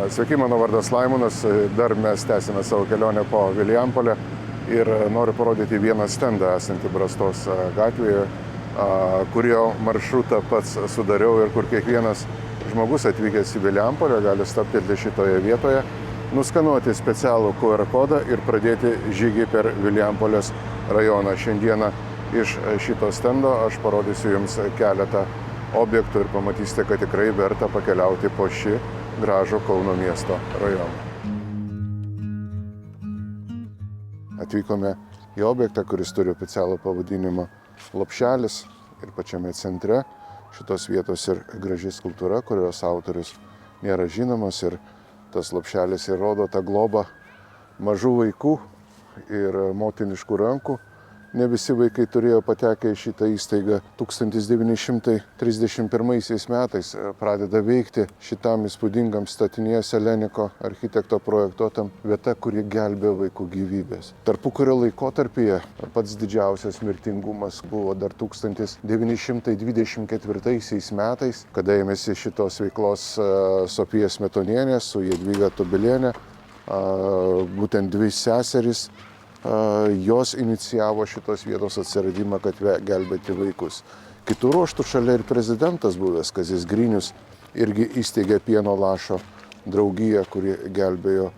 Sveiki, mano vardas Laimonas, dar mes tęsime savo kelionę po Vilijampolę ir noriu parodyti vieną stendą esantį Brastos gatvėje, kurio maršrutą pats sudariau ir kur kiekvienas žmogus atvykęs į Vilijampolę gali stabtelti šitoje vietoje, nuskanuoti specialų QR kodą ir pradėti žygį per Vilijampolės rajoną. Šiandieną iš šito stendo aš parodysiu jums keletą objektų ir pamatysite, kad tikrai verta pakeliauti po šį gražų Kauno miesto rajoną. Atvykome į objektą, kuris turi oficialų pavadinimą Lopšelis ir pačiame centre šitos vietos ir graži skulptūra, kurios autorius nėra žinomas, ir tas Lopšelis įrodo tą globą mažų vaikų ir motiniškų rankų. Ne visi vaikai turėjo patekę į šitą įstaigą. 1931 metais pradeda veikti šitam įspūdingam statinyje Seleniko architekto projektuotam vieta, kuri gelbėjo vaikų gyvybės. Tarpukario laikotarpyje pats didžiausias mirtingumas buvo dar 1924 metais, kada ėmėsi šitos veiklos Sofija Smetonienė su Jadvyga Tubelienė, būtent dvi seserys. Jos inicijavo šitos vietos atsiradimą, kad gelbėti vaikus. Kitų ruoštų šalia ir prezidentas buvęs Kazys Grinius irgi įsteigė pieno lašo draugiją, kuri gelbėjo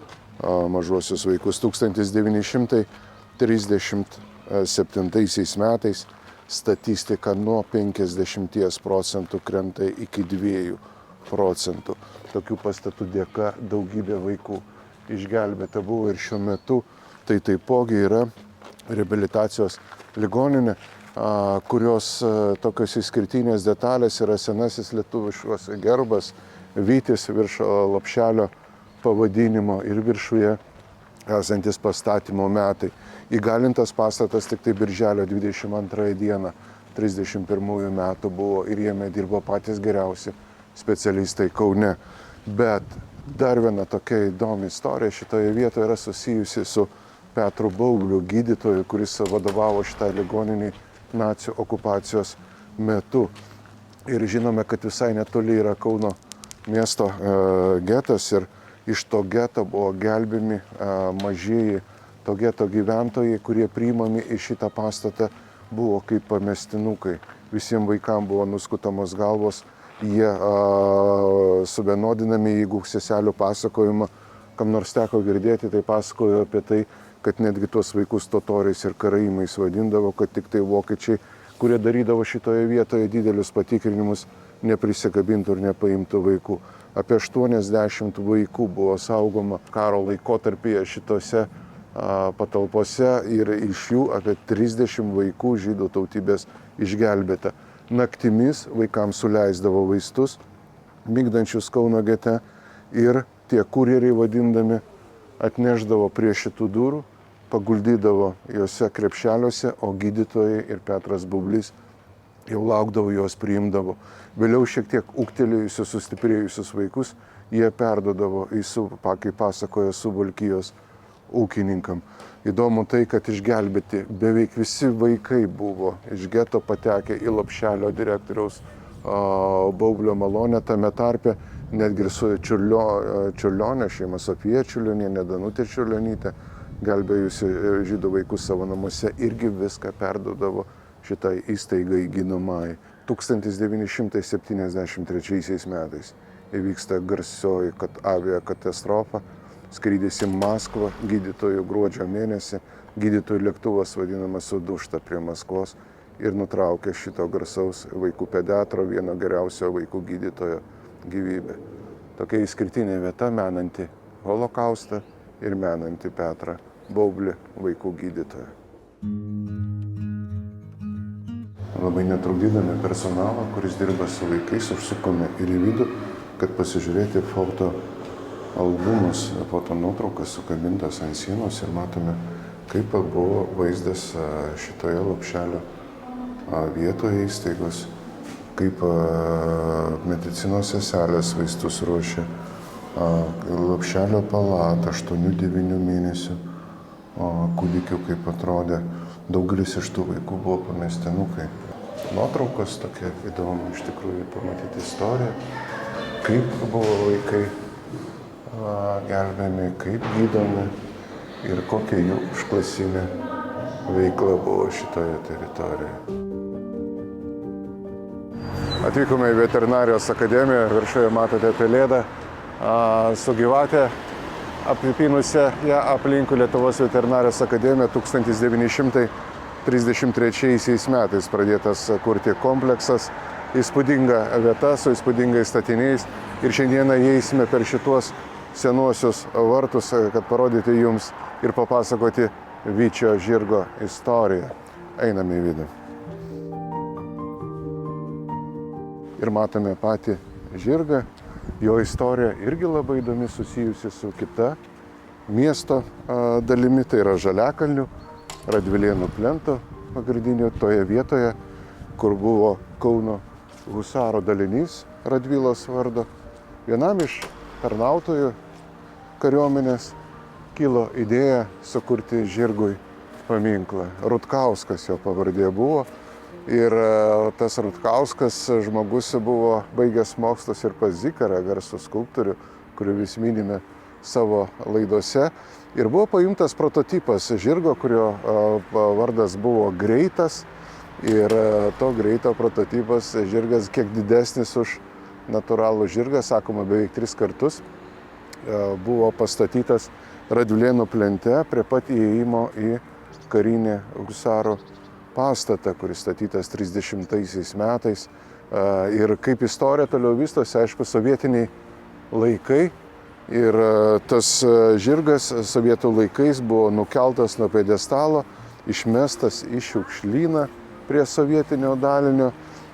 mažuosius vaikus. 1937 metais statistika nuo 50% krenta iki 2%. Tokių pastatų dėka daugybė vaikų išgelbėta buvo ir šiuo metu tai taipogi yra reabilitacijos ligoninė, kurios tokios išskirtinės detalės yra senasis lietuviškos gerbas, vytis virš Lopšelio pavadinimo ir viršuje esantis pastatymo metai. Įgalintas pastatas tik tai birželio 22 dieną 31 metų buvo ir jame dirbo patys geriausi specialistai Kaune. Bet dar viena tokia įdomi istorija šitoje vietoje yra susijusi su Petru Baubliu, gydytoju, kuris vadovavo šitai ligoniniai nacių okupacijos metu. Ir žinome, kad visai netoli yra Kauno miesto getas ir iš to geto buvo gelbimi mažieji to geto gyventojai, kurie priimami į šitą pastatą buvo kaip pamestinukai. Visiems vaikams buvo nuskutamos galvos, jie suvienodinami, jeigu seselių pasakojimą kam nors teko girdėti, tai pasakojo apie tai, kad netgi tuos vaikus totoriais ir karaimais vadindavo, kad tik tai vokiečiai, kurie darydavo šitoje vietoje didelius patikrinimus, neprisikabintų ir nepaimtų vaikų. Apie 80 vaikų buvo saugoma karo laikotarpyje šitose patalpose ir iš jų apie 30 vaikų žydų tautybės išgelbėta. Naktimis vaikams suleisdavo vaistus, migdančius Kauno gete, ir tie kurjeriai vadindami atneždavo prie šitų durų, paguldydavo juose krepšeliuose, o gydytojai ir Petras Bublys jau laukdavo, juos priimdavo. Vėliau šiek tiek ūgtelėjusius, sustiprėjusius vaikus jie perdodavo kaip pasakojo, Suvalkijos ūkininkam. Įdomu tai, kad išgelbėti beveik visi vaikai buvo iš geto patekę į Lopšelio direktoriaus Baublio malonę, tame tarpe netgi su Čiurlionio šeima, Sofija Čiurlionienė, Danutė Čiurlionytė, gelbėjusi žydų vaikus savo namuose, irgi viską perdodavo šitai įstaigai gydomajai. 1973 metais įvyksta garsioji aviakatastrofa, skrydis į Maskvą gydytojų gruodžio mėnesį, gydytojų lėktuvas vadinamas sudūžta prie Maskvos ir nutraukė šito garsaus vaikų pediatro, vieno geriausio vaikų gydytojo gyvybę. Tokia išskirtinė vieta, menanti holokaustą ir menanti Petrą Baublį, vaikų gydytoją. Labai netrukdydami personalą, kuris dirba su vaikais, užsukome ir į vidų, kad pasižiūrėti foto albumus, foto nuotraukas sukabintas ant sienos ir matome, kaip buvo vaizdas šitoje Lopšelio vietoje įstaigos, kaip medicinos seselės vaistus ruošė, Lopšelio palatą 8-9 mėnesių kūdikių, kaip atrodė. Daugelis iš tų vaikų buvo pamestinukai. Nuotraukos tokia įdomu iš tikrųjų pamatyti istoriją, kaip buvo vaikai gelbėjami, kaip gydomi ir kokia jų užklasinė veikla buvo šitoje teritorijoje. Atvykome į veterinarijos akademiją, viršuje matote pelėdą su gyvatė, apipynusią ją aplinkui. Lietuvos veterinarijos akademija 1933 metais pradėtas kurti kompleksas. Įspūdinga vieta su įspūdingais statiniais ir šiandieną įeisime per šituos senuosius vartus, kad parodyti jums ir papasakoti Vyčio žirgo istoriją. Einame į vidų. Ir matome patį žirgą, jo istorija irgi labai įdomi, susijusi su kita miesto dalimi, tai yra Žaliakalnių, Radvilėnų plento pagrindinio toje vietoje, kur buvo Kauno husaro dalinys Radvilos vardo. Vienam iš tarnautojų kariuomenės kilo idėja sukurti žirgui paminklą. Rutkauskas jo pavardė buvo. Ir tas Rutkauskas žmogus buvo baigęs mokslus ir pas Zikarą, garsų skulptorių, kurį vis minime savo laidose. Ir buvo paimtas prototipas žirgo, kurio vardas buvo Greitas. Ir to Greito prototipas žirgas kiek didesnis už natūralų žirgą, sakoma beveik 3 kartus, buvo pastatytas Radvilėnų plente prie pat įėjimo į karinį husarų pastatą, kuris statytas 30 metais. Ir kaip istorija toliau vystosi, aišku, sovietiniai laikai. Ir tas žirgas sovietų laikais buvo nukeltas nuo pjedestalo, išmestas į šiukšlyną prie sovietinio dalinio.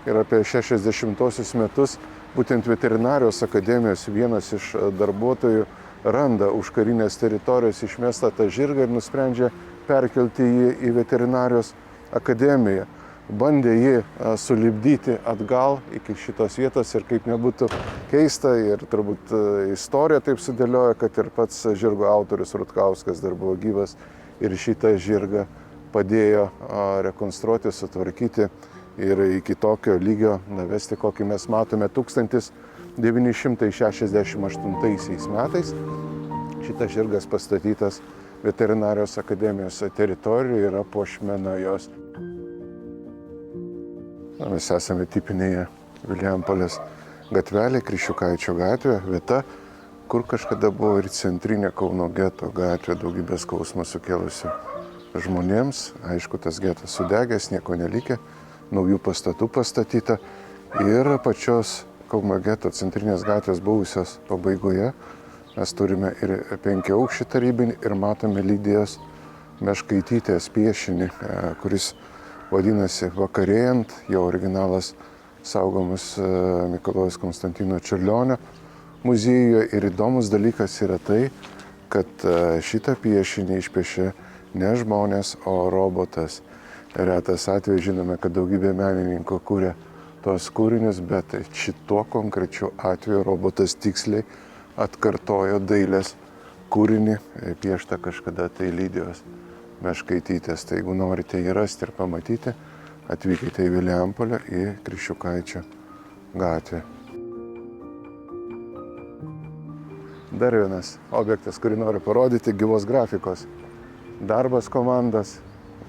Ir apie 60-osius metus būtent veterinarijos akademijos vienas iš darbuotojų randa už karinės teritorijos išmestą tą žirgą ir nusprendžia perkelti jį į veterinarijos akademiją. Bandė jį sulipdyti atgal iki šitos vietos ir kaip nebūtų keista ir turbūt istorija taip sudėlioja, kad ir pats žirgo autorius Rutkauskas dar buvo gyvas ir šitą žirgą padėjo rekonstruoti, sutvarkyti ir iki tokio lygio navesti, kokį mes matome 1968 metais. Šitas žirgas pastatytas veterinarijos akademijos teritorijoje, yra puošmena jos. Mes esame tipinėje Vilijampolės gatvelė, Kriščiukaičio gatvė, vieta, kur kažkada buvo ir centrinė Kauno geto gatvė, daugybę skausmą sukėlusi žmonėms. Aišku, tas getas sudegęs, nieko nelikė, naujų pastatų pastatyta ir pačios Kauno geto centrinės gatvės buvusios pabaigoje mes turime ir 5-aukštį tarybinį ir matome Lidijos Meškaitytės piešinį, kuris vadinasi Vakarėjant, jo originalas saugomas Mikalojaus Konstantino Čiurlionio muziejuje. Ir įdomus dalykas yra tai, kad šitą piešinį išpiešė ne žmonės, o robotas. Retas atvejis, žinome, kad daugybė menininkų kūrė tos kūrinius, bet šituo konkrečiu atveju robotas tiksliai atkartojo dailės kūrinį, pieštą kažkada tai Lidijos Meškaitytės. Tai jeigu norite jį rasti ir pamatyti, atvykite į Vilijampolę, į Kriščiukaičio gatvę. Dar vienas objektas, kurį noriu parodyti, gyvos grafikos darbas komandos,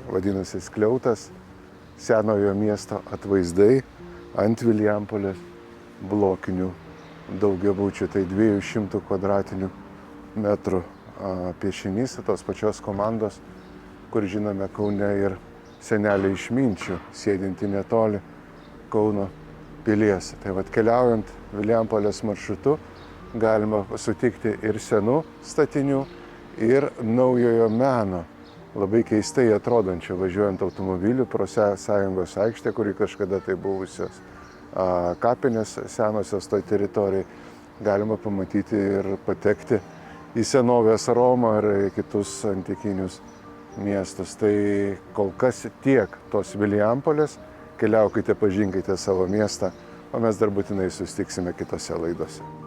vadinasi Skliautas, senojo miesto atvaizdai ant Vilijampolės blokinių daugiabučių, tai 200 kvadratinių metrų piešinys tos pačios komandos, kur žinome Kaune ir senelį išminčių, sėdinti netoli Kauno pilies. Tai vat keliaujant Vilijampolės maršrutu galima sutikti ir senų statinių, ir naujojo meno, labai keistai atrodančio važiuojant automobiliu pro Sąjungos aikštę, kuri kažkada tai buvusios kapinės senosios toj teritorijai. Galima pamatyti ir patekti į senovės Romą ir kitus antikinius miestus. Tai kol kas tiek tos Vilijampolės, keliaukite, pažinkite savo miestą, o mes dar būtinai susitiksime kitose laidose.